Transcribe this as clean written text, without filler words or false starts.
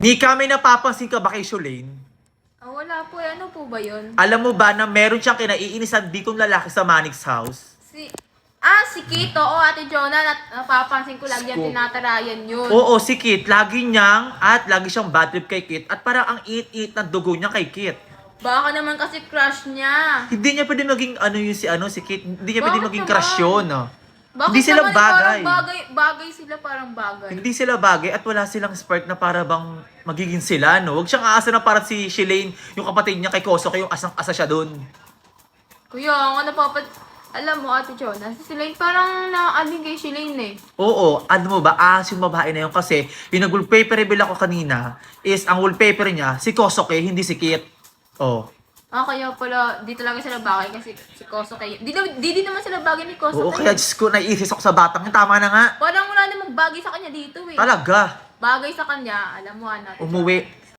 Nika, may napapansin ka ba kay Sholane? Wala po. Ano po ba yun? Alam mo ba na meron siyang kinaiinisan ditong lalaki sa Manix house? Si Kit. Oo, Ate Jonah. Napapansin ko lagi yung Sko. tinatarayan yun. Oo, si Kit. Lagi siyang bad trip kay Kit. At parang ang iit-iit ng dugo niya kay Kit. Baka naman kasi crush niya. Hindi niya pwede maging si Kit. Hindi niya pwede Bakit maging naman? crush yun. No? Bakit Hindi sila naman, bagay. Bagay sila, parang bagay. Hindi sila bagay at wala silang spark na para bang magiging sila, no? Huwag siyang aasa na parang si Shalane, yung kapatid niya kay Kosoke, yung asang-asa siya dun. Kuya, alam mo, Ate Jonah, si Shalane parang naaling kay Shalane eh. Oo, ano mo ba, yung babae na yun kasi, yung nag-wallpaper reveal ako kanina, is ang wallpaper niya, si Kosoke, hindi si Kit. Oh. Kaya pala, di talaga sila bagay kasi si Kosoke. Di din naman sila bagay ni Kosoke. Oo, kaya Diyos ko, naiisis ako sa batang yun, tama na nga. Parang wala namang bagay sa kanya dito eh. Talaga, Bagay sa kanya, alam mo, Ate Jonah. umuwi.